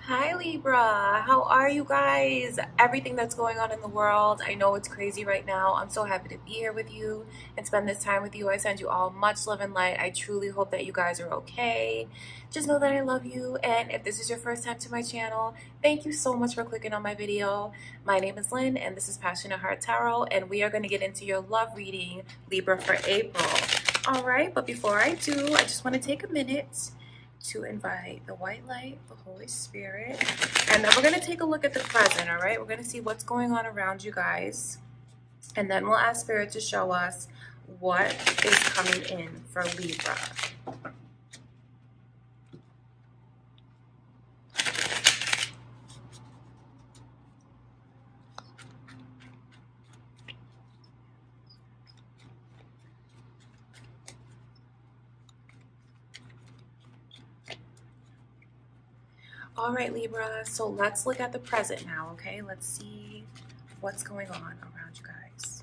Hi Libra, how are you guys? Everything that's going on in the world, I know it's crazy right now. I'm so happy to be here with you and spend this time with you. I send you all much love and light. I truly hope that you guys are okay. Just know that I love you, and if this is your first time to my channel, thank you so much for clicking on my video. My name is Lynn and this is Passionate Heart Tarot, and we are going to get into your love reading, Libra, for April. All right, but before I do, I just want to take a minute to invite the white light, the Holy Spirit, and then we're going to take a look at the present. All right, we're going to see what's going on around you guys, and then we'll ask Spirit to show us what is coming in for Libra. All right, Libra, so let's look at the present now, okay? Let's see what's going on around you guys.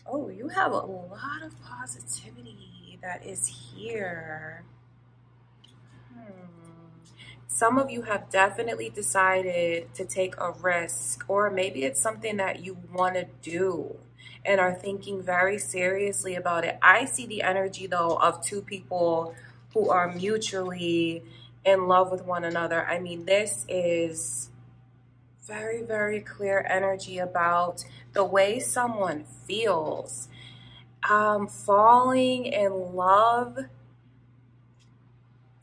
Oh, you have a lot of positivity that is here. Some of you have definitely decided to take a risk, or maybe it's something that you want to do and are thinking very seriously about it. I see the energy, though, of two people who are mutually in love with one another. I mean, this is very, very clear energy about the way someone feels. Falling in love,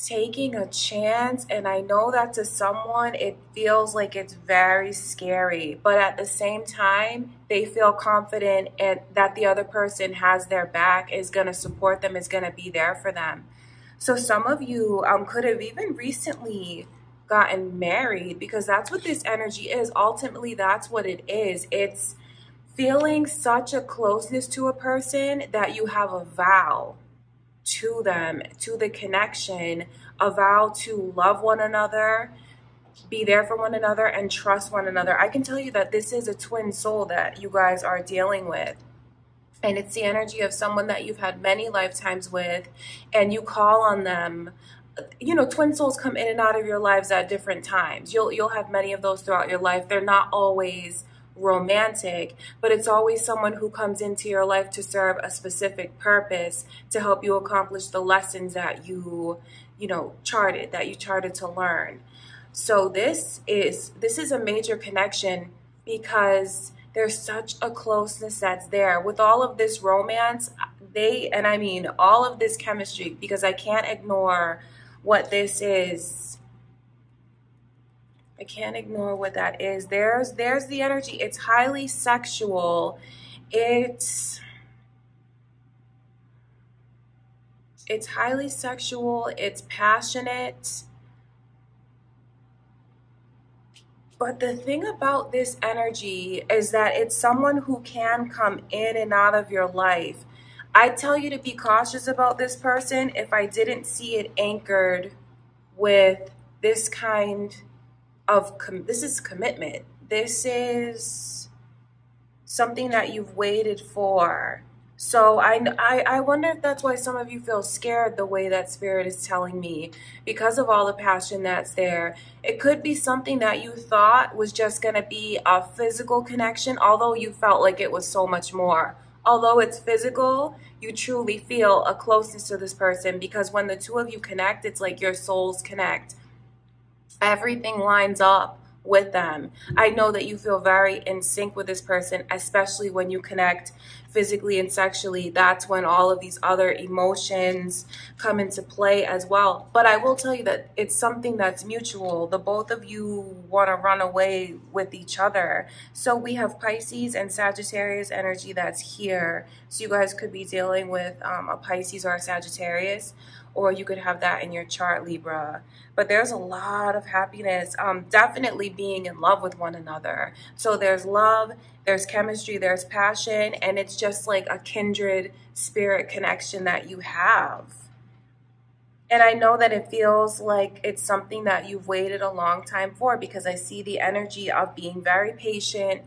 taking a chance, and I know that to someone it feels like it's very scary, but at the same time they feel confident and that the other person has their back, is going to support them, is going to be there for them. So some of you could have even recently gotten married, because that's what this energy is. Ultimately, that's what it is. It's feeling such a closeness to a person that you have a vow to them, to the connection, a vow to love one another, be there for one another, and trust one another. I can tell you that this is a twin soul that you guys are dealing with. And it's the energy of someone that you've had many lifetimes with, and you call on them. You know, twin souls come in and out of your lives at different times. You'll have many of those throughout your life. They're not always romantic, but it's always someone who comes into your life to serve a specific purpose, to help you accomplish the lessons that you charted to learn. So this is a major connection, because there's such a closeness that's there with all of this romance, and I mean all of this chemistry, because I can't ignore what this is. I can't ignore what that is. There's the energy. It's highly sexual. It's highly sexual. It's passionate. But the thing about this energy is that it's someone who can come in and out of your life. I tell you to be cautious about this person if I didn't see it anchored with this kind of, this is commitment. This is something that you've waited for. So I wonder if that's why some of you feel scared the way that Spirit is telling me, because of all the passion that's there. It could be something that you thought was just going to be a physical connection, although you felt like it was so much more. Although it's physical, you truly feel a closeness to this person, because when the two of you connect, it's like your souls connect. Everything lines up with them. I know that you feel very in sync with this person, especially when you connect physically and sexually. That's when all of these other emotions come into play as well. But I will tell you that it's something that's mutual. The both of you want to run away with each other. So we have Pisces and Sagittarius energy that's here. So you guys could be dealing with a Pisces or a Sagittarius, or you could have that in your chart, Libra. But there's a lot of happiness, definitely being in love with one another. So there's love, there's chemistry, there's passion, and it's just like a kindred spirit connection that you have. And I know that it feels like it's something that you've waited a long time for, because I see the energy of being very patient,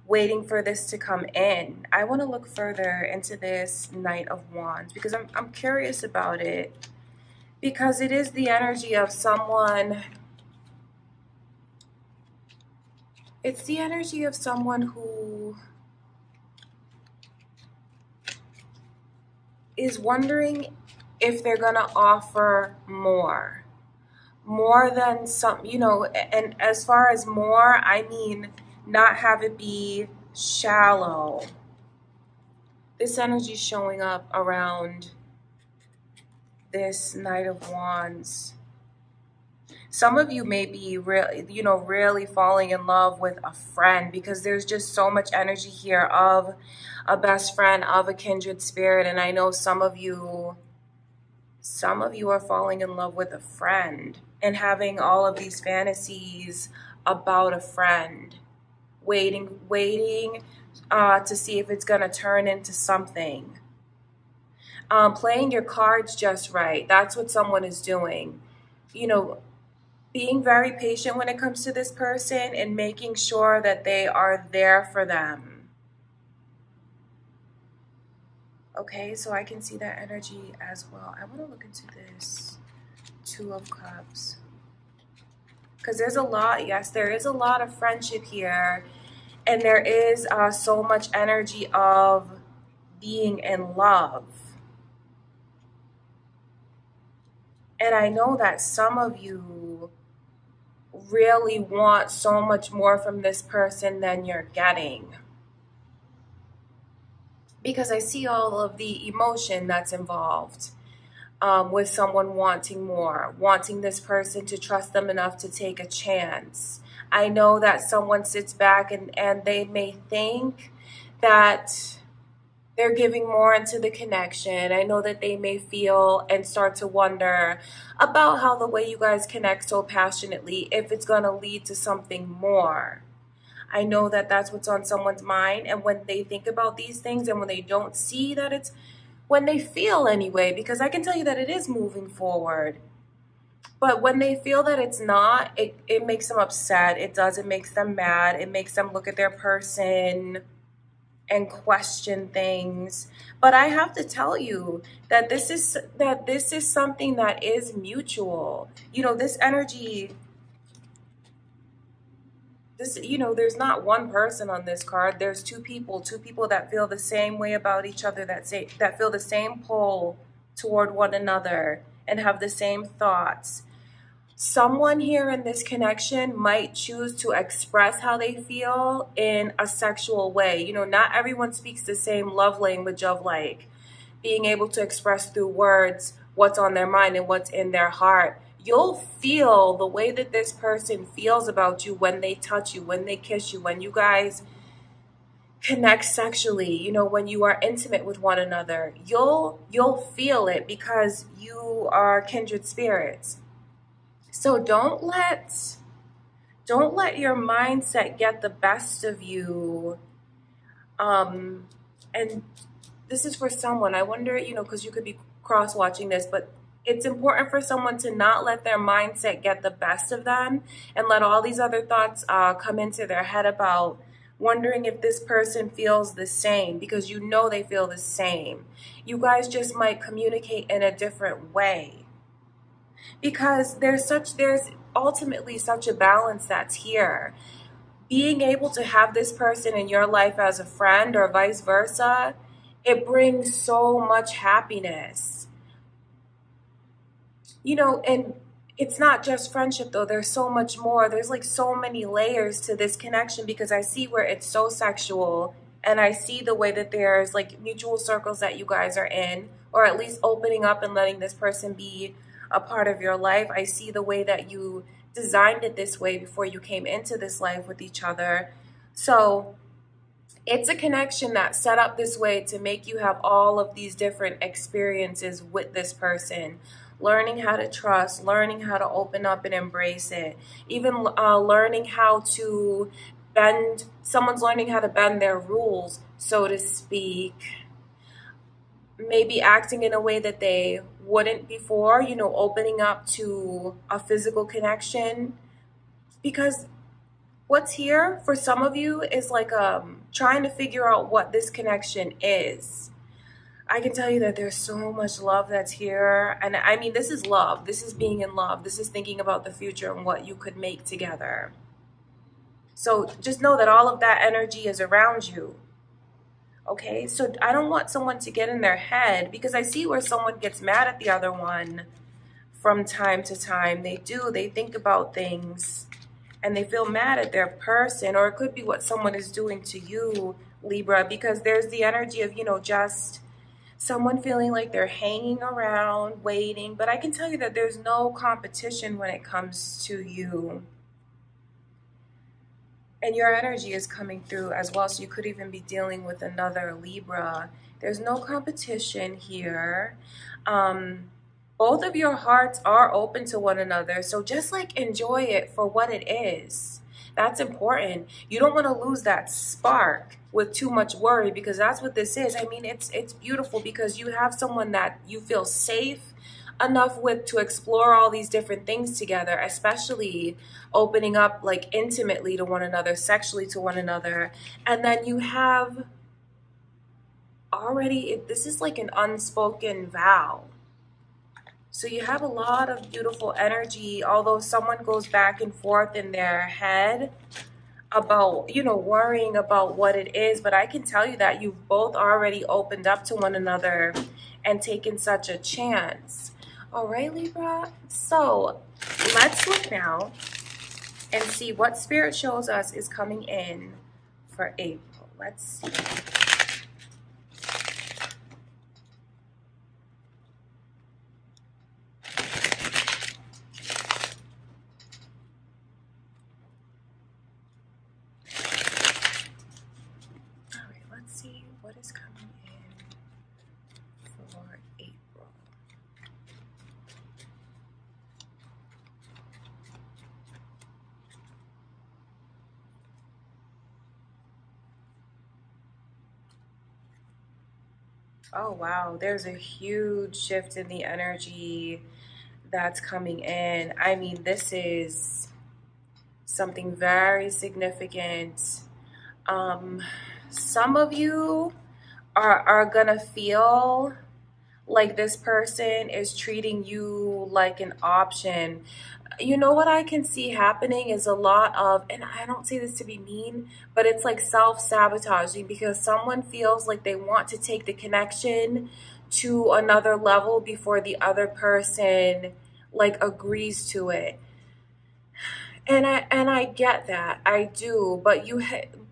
waiting for this to come in. I want to look further into this Knight of Wands, because I'm curious about it. because it is the energy of someone. It's the energy of someone who is wondering if they're going to offer more than some, you know, and as far as more, I mean, not have it be shallow. This energy is showing up around this Knight of Wands. Some of you may be really, you know, really falling in love with a friend, because there's just so much energy here of a best friend, of a kindred spirit. And I know some of you are falling in love with a friend and having all of these fantasies about a friend, waiting to see if it's going to turn into something. Playing your cards just right. That's what someone is doing. You know, being very patient when it comes to this person and making sure that they are there for them. Okay, so I can see that energy as well. I want to look into this Two of Cups, because there's a lot. Yes, there is a lot of friendship here, and there is so much energy of being in love. And I know that some of you really want so much more from this person than you're getting, because I see all of the emotion that's involved with someone wanting more, wanting this person to trust them enough to take a chance. I know that someone sits back and they may think that they're giving more into the connection. I know that they may feel and start to wonder about how the way you guys connect so passionately, if it's going to lead to something more. I know that that's what's on someone's mind. And when they think about these things and when they don't see that it's, when they feel anyway, because I can tell you that it is moving forward. But when they feel that it's not, it makes them upset. It does. It makes them mad. It makes them look at their person and question things. But I have to tell you that this is something that is mutual. You know, this energy, this, you know, there's not one person on this card. There's two people that feel the same way about each other, that feel the same pull toward one another and have the same thoughts. Someone here in this connection might choose to express how they feel in a sexual way. You know, not everyone speaks the same love language of like being able to express through words what's on their mind and what's in their heart. You'll feel the way that this person feels about you when they touch you, when they kiss you, when you guys connect sexually, you know, when you are intimate with one another. You'll feel it because you are kindred spirits. So don't let your mindset get the best of you. And this is for someone. I wonder, you know, because you could be cross-watching this, but it's important for someone to not let their mindset get the best of them and let all these other thoughts come into their head about wondering if this person feels the same, because you know they feel the same. You guys just might communicate in a different way. Because there's ultimately such a balance that's here. Being able to have this person in your life as a friend or vice versa, it brings so much happiness. You know, and it's not just friendship though. There's so much more. There's like so many layers to this connection, because I see where it's so sexual, and I see the way that there's like mutual circles that you guys are in, or at least opening up and letting this person be a part of your life. I see the way that you designed it this way before you came into this life with each other. So it's a connection that's set up this way to make you have all of these different experiences with this person. Learning how to trust, learning how to open up and embrace it. Even learning how to someone's learning how to bend their rules, so to speak. Maybe acting in a way that they wouldn't before, you know, opening up to a physical connection. Because what's here for some of you is like trying to figure out what this connection is. I can tell you that there's so much love that's here. And I mean, this is love. This is being in love. This is thinking about the future and what you could make together. So just know that all of that energy is around you. Okay, so I don't want someone to get in their head, because I see where someone gets mad at the other one from time to time. They do, they think about things and they feel mad at their person, or it could be what someone is doing to you, Libra, because there's the energy of, you know, just someone feeling like they're hanging around, waiting. But I can tell you that there's no competition when it comes to you. And your energy is coming through as well, so you could even be dealing with another Libra. There's no competition here. Both of your hearts are open to one another, so just like enjoy it for what it is. That's important. You don't want to lose that spark with too much worry, because that's what this is. I mean, it's beautiful because you have someone that you feel safe enough with to explore all these different things together, especially opening up like intimately to one another, sexually to one another. And then you have already, this is like an unspoken vow. So you have a lot of beautiful energy, although someone goes back and forth in their head about, you know, worrying about what it is. But I can tell you that you've both already opened up to one another and taken such a chance. All right, Libra. So let's look now and see what Spirit shows us is coming in for April. Let's see. What is coming in for April? Oh, wow. There's a huge shift in the energy that's coming in. I mean, this is something very significant. Some of you are gonna feel like this person is treating you like an option. You know what I can see happening is a lot of, and I don't say this to be mean, but it's like self-sabotaging, because someone feels like they want to take the connection to another level before the other person like agrees to it. And I get that, I do, but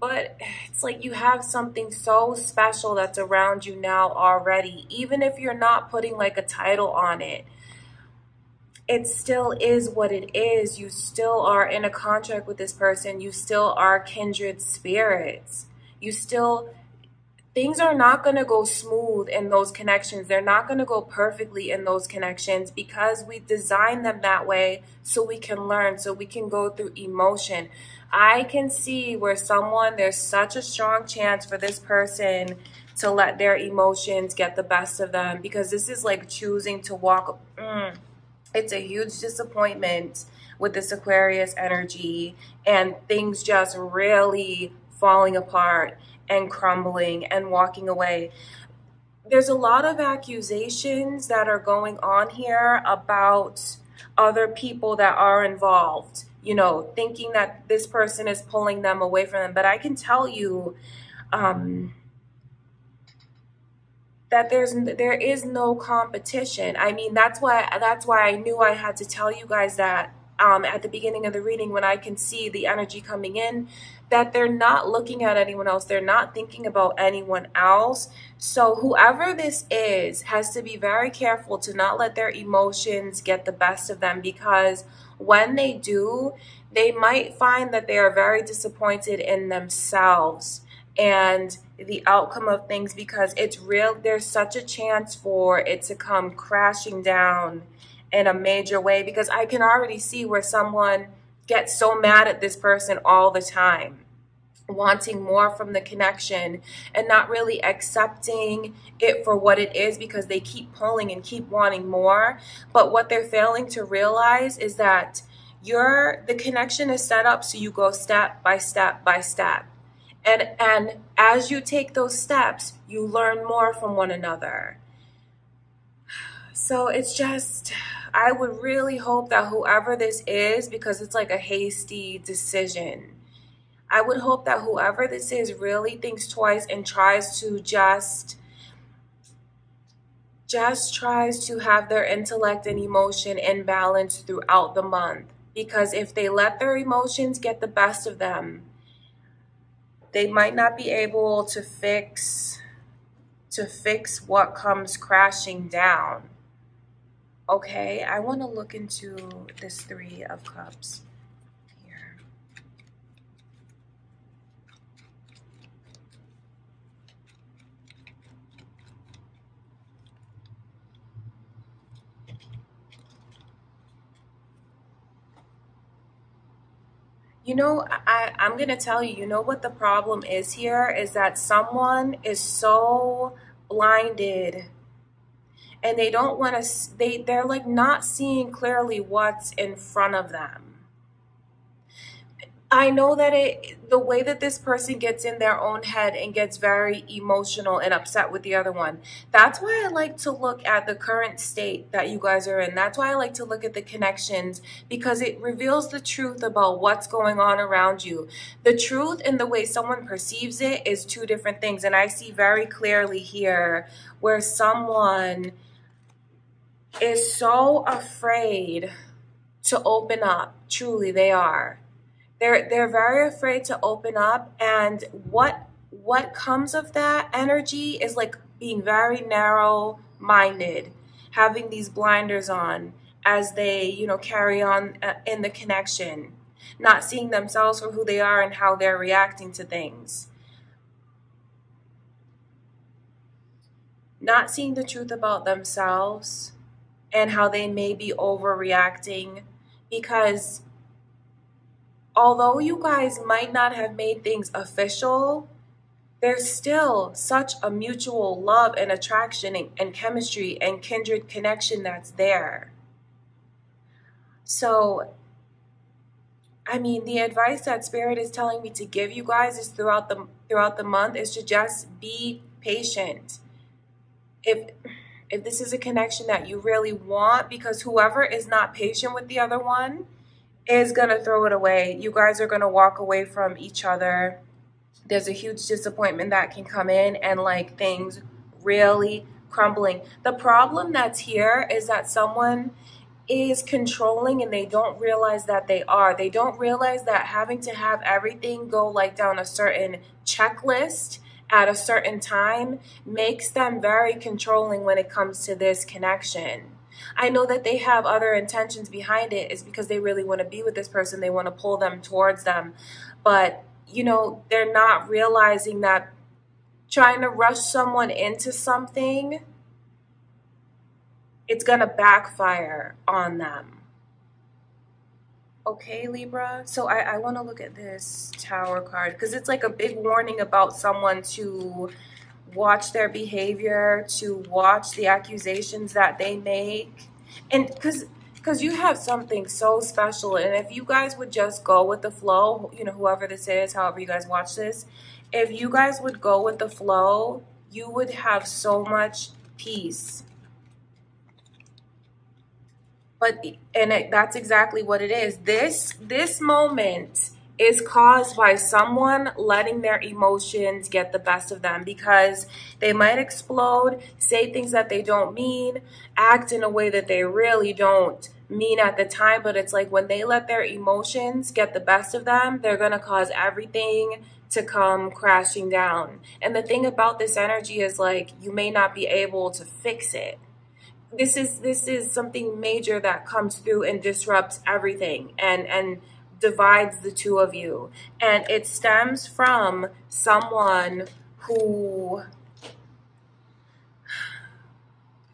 but it's like you have something so special that's around you now already. Even if you're not putting like a title on it, it still is what it is. You still are in a contract with this person. You still are kindred spirits. You still, things are not going to go smooth in those connections. They're not going to go perfectly in those connections, because we design them that way so we can learn, so we can go through emotion. I can see where someone, there's such a strong chance for this person to let their emotions get the best of them, because this is like choosing to walk. It's a huge disappointment with this Aquarius energy, and things just really falling apart and crumbling and walking away. There's a lot of accusations that are going on here about other people that are involved, you know, thinking that this person is pulling them away from them. But I can tell you that there is no competition. I mean, that's why I knew I had to tell you guys that at the beginning of the reading, when I can see the energy coming in, that they're not looking at anyone else. They're not thinking about anyone else. So whoever this is has to be very careful to not let their emotions get the best of them, because when they do, they might find that they are very disappointed in themselves and the outcome of things, because it's real. There's such a chance for it to come crashing down in a major way, because I can already see where someone gets so mad at this person all the time, wanting more from the connection and not really accepting it for what it is, because they keep pulling and keep wanting more. But what they're failing to realize is that the connection is set up so you go step by step by step. And as you take those steps, you learn more from one another. So it's just, I would really hope that whoever this is, because it's like a hasty decision, I would hope that whoever this is really thinks twice and tries to just tries to have their intellect and emotion in balance throughout the month. Because if they let their emotions get the best of them, they might not be able to fix what comes crashing down. Okay, I want to look into this Three of Cups here. You know, I'm going to tell you, you know what the problem is here is that someone is so blinded and they don't want to, they're like not seeing clearly what's in front of them. I know that the way that this person gets in their own head and gets very emotional and upset with the other one. That's why I like to look at the current state that you guys are in. That's why I like to look at the connections, because it reveals the truth about what's going on around you. The truth and the way someone perceives it is two different things. And I see very clearly here where someone is so afraid to open up. Truly, they are. They're very afraid to open up, and what comes of that energy is like being very narrow-minded, having these blinders on as they, you know, carry on in the connection, not seeing themselves for who they are and how they're reacting to things. Not seeing the truth about themselves and how they may be overreacting, because although you guys might not have made things official, there's still such a mutual love and attraction and chemistry and kindred connection that's there. So, I mean, the advice that Spirit is telling me to give you guys is throughout the month is to just be patient. If this is a connection that you really want, because whoever is not patient with the other one is going to throw it away. You guys are going to walk away from each other. There's a huge disappointment that can come in and like things really crumbling. The problem that's here is that someone is controlling and they don't realize that they are. They don't realize that having to have everything go like down a certain checklist at a certain time makes them very controlling when it comes to this connection. I know that they have other intentions behind it. It's because they really want to be with this person. They want to pull them towards them. But, you know, they're not realizing that trying to rush someone into something, it's going to backfire on them. Okay, Libra. So I want to look at this Tower card because it's like a big warning about someone to watch their behavior, to watch the accusations that they make. And because you have something so special, and if you guys would just go with the flow, you know, whoever this is, however you guys watch this, if you guys would go with the flow, you would have so much peace. That's exactly what it is. This moment is caused by someone letting their emotions get the best of them, because they might explode, say things that they don't mean, act in a way that they really don't mean at the time. But it's like when they let their emotions get the best of them, they're going to cause everything to come crashing down. And the thing about this energy is like you may not be able to fix it. This is something major that comes through and disrupts everything and divides the two of you. And it stems from someone who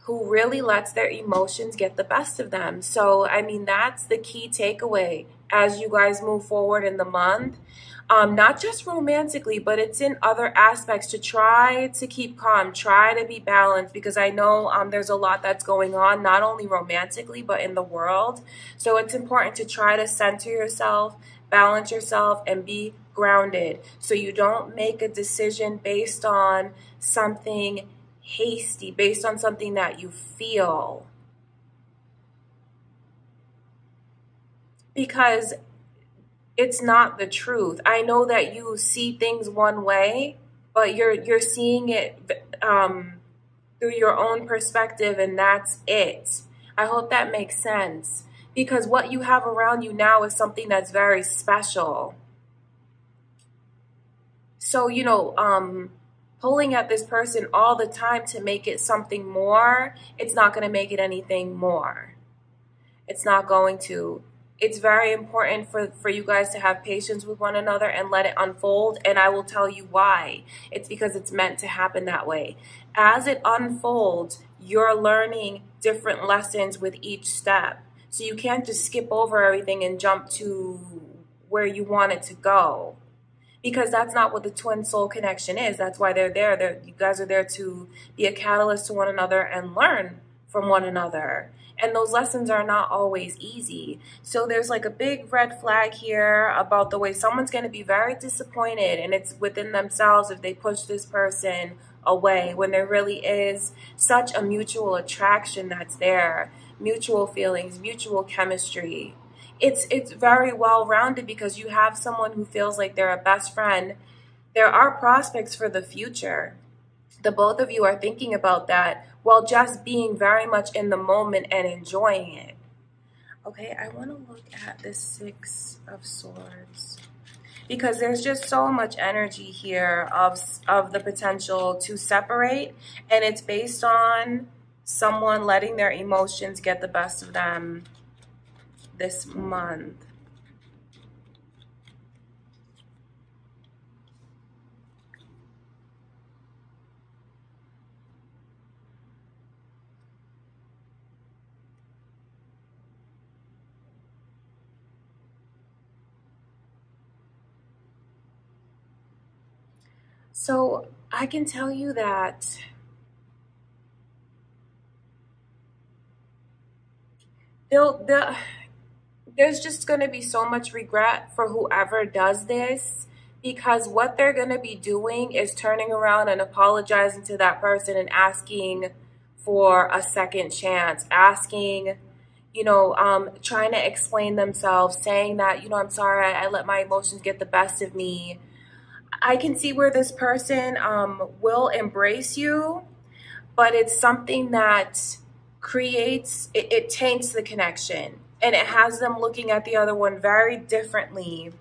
really lets their emotions get the best of them. So, I mean, that's the key takeaway as you guys move forward in the month. Not just romantically, but it's in other aspects, to try to keep calm, try to be balanced, because I know there's a lot that's going on, not only romantically, but in the world. So it's important to try to center yourself, balance yourself, and be grounded so you don't make a decision based on something hasty, based on something that you feel. Because it's not the truth. I know that you see things one way, but you're seeing it through your own perspective, and that's it. I hope that makes sense. Because what you have around you now is something that's very special. So, pulling at this person all the time to make it something more, it's not going to make it anything more. It's not going to. It's very important for you guys to have patience with one another and let it unfold. And I will tell you why. It's because it's meant to happen that way. As it unfolds, you're learning different lessons with each step. So you can't just skip over everything and jump to where you want it to go. Because that's not what the twin soul connection is. That's why they're there. You guys are there to be a catalyst to one another and learn from one another. And those lessons are not always easy. So there's like a big red flag here about the way someone's going to be very disappointed, and it's within themselves if they push this person away when there really is such a mutual attraction that's there, mutual feelings, mutual chemistry. It's very well-rounded because you have someone who feels like they're a best friend. There are prospects for the future. The both of you are thinking about that while just being very much in the moment and enjoying it. Okay, I want to look at the Six of Swords because there's just so much energy here of the potential to separate, and it's based on someone letting their emotions get the best of them this month. So I can tell you that there's just going to be so much regret for whoever does this, because what they're going to be doing is turning around and apologizing to that person and asking for a second chance, asking, trying to explain themselves, saying that, I'm sorry, I let my emotions get the best of me. I can see where this person will embrace you, but it's something that creates, it taints the connection, and it has them looking at the other one very differently.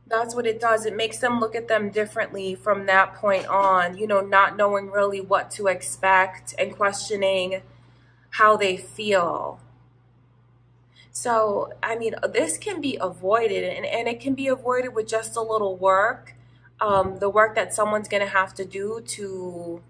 That's what it does. It makes them look at them differently from that point on, not knowing really what to expect and questioning how they feel. So, I mean, this can be avoided, and it can be avoided with just a little work. The work that someone's going to have to do to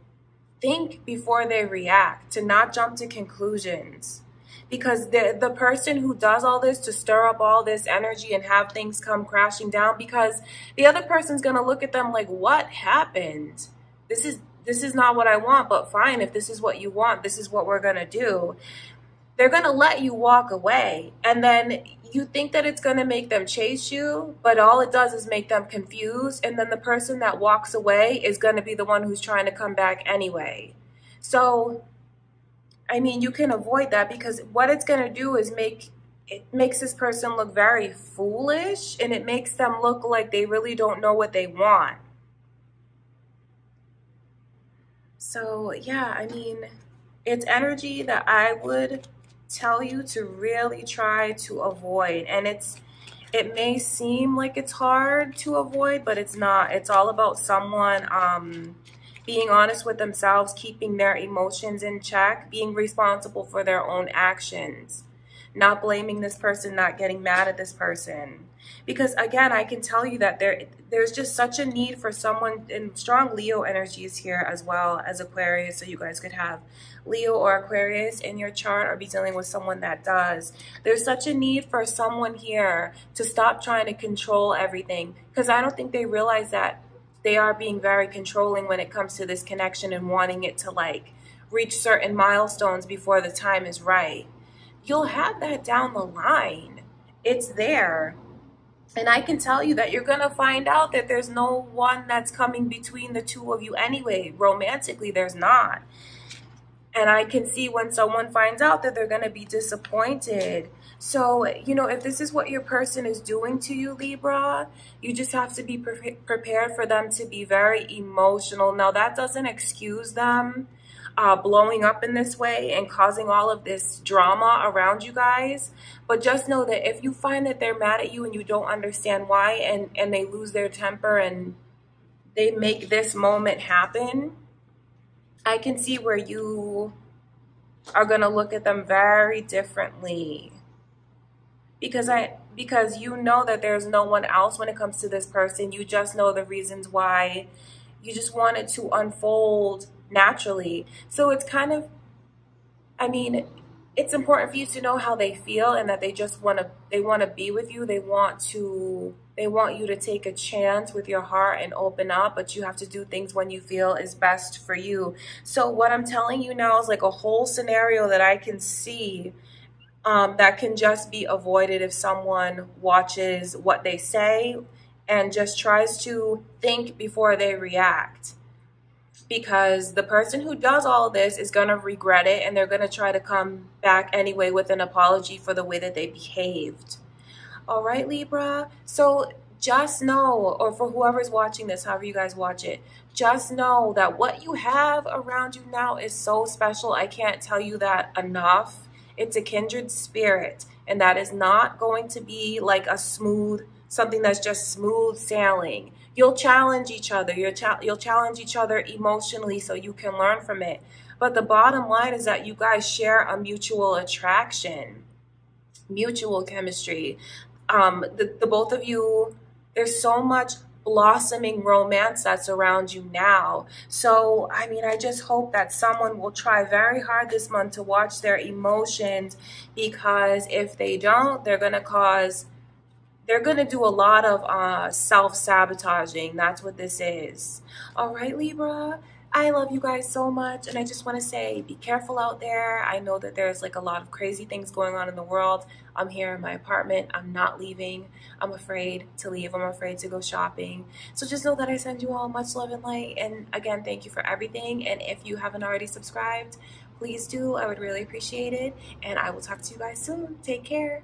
think before they react, to not jump to conclusions. Because the person who does all this to stir up all this energy and have things come crashing down, because the other person's going to look at them like, what happened? This is not what I want, but fine, if this is what you want, this is what we're going to do. They're going to let you walk away, and then you think that it's going to make them chase you, but all it does is make them confused, and then the person that walks away is going to be the one who's trying to come back anyway. So, I mean, you can avoid that, because what it's going to do is it makes this person look very foolish, and it makes them look like they really don't know what they want. So, yeah, I mean, it's energy that I would tell you to really try to avoid. And it may seem like it's hard to avoid, but it's not. It's all about someone being honest with themselves, keeping their emotions in check, being responsible for their own actions, not blaming this person, not getting mad at this person. Because again, I can tell you that there's just such a need for someone, and strong Leo energies here as well as Aquarius, so you guys could have Leo or Aquarius in your chart or be dealing with someone that does. There's such a need for someone here to stop trying to control everything, because I don't think they realize that they are being very controlling when it comes to this connection and wanting it to like reach certain milestones before the time is right. You'll have that down the line. It's there. And I can tell you that you're going to find out that there's no one that's coming between the two of you anyway. Romantically, there's not. And I can see when someone finds out that they're going to be disappointed. So, you know, if this is what your person is doing to you, Libra, you just have to be prepared for them to be very emotional. Now, that doesn't excuse them blowing up in this way and causing all of this drama around you guys. But just know that if you find that they're mad at you and you don't understand why, and they lose their temper and they make this moment happen, I can see where you are going to look at them very differently. Because you know that there's no one else when it comes to this person. You just know the reasons why. You just want it to unfold naturally. So it's kind of, I mean, it's important for you to know how they feel and that they just want to be with you. They want you to take a chance with your heart and open up, but you have to do things when you feel is best for you. So what I'm telling you now is like a whole scenario that I can see that can just be avoided if someone watches what they say and just tries to think before they react. Because the person who does all of this is going to regret it, and they're going to try to come back anyway with an apology for the way that they behaved. All right, Libra? So just know, or for whoever's watching this, however you guys watch it, just know that what you have around you now is so special. I can't tell you that enough. It's a kindred spirit, and that is not going to be like something that's just smooth sailing. You'll challenge each other. You'll challenge each other emotionally so you can learn from it. But the bottom line is that you guys share a mutual attraction, mutual chemistry. The both of you, there's so much blossoming romance that's around you now. So, I mean, I just hope that someone will try very hard this month to watch their emotions, because if they don't, they're going to do a lot of self-sabotaging. That's what this is. All right, Libra, I love you guys so much, and I just want to say, be careful out there. I know that there's like a lot of crazy things going on in the world. I'm here in my apartment. I'm not leaving. I'm afraid to leave. I'm afraid to go shopping. So just know that I send you all much love and light. And again, thank you for everything. And if you haven't already subscribed, please do. I would really appreciate it. And I will talk to you guys soon. Take care.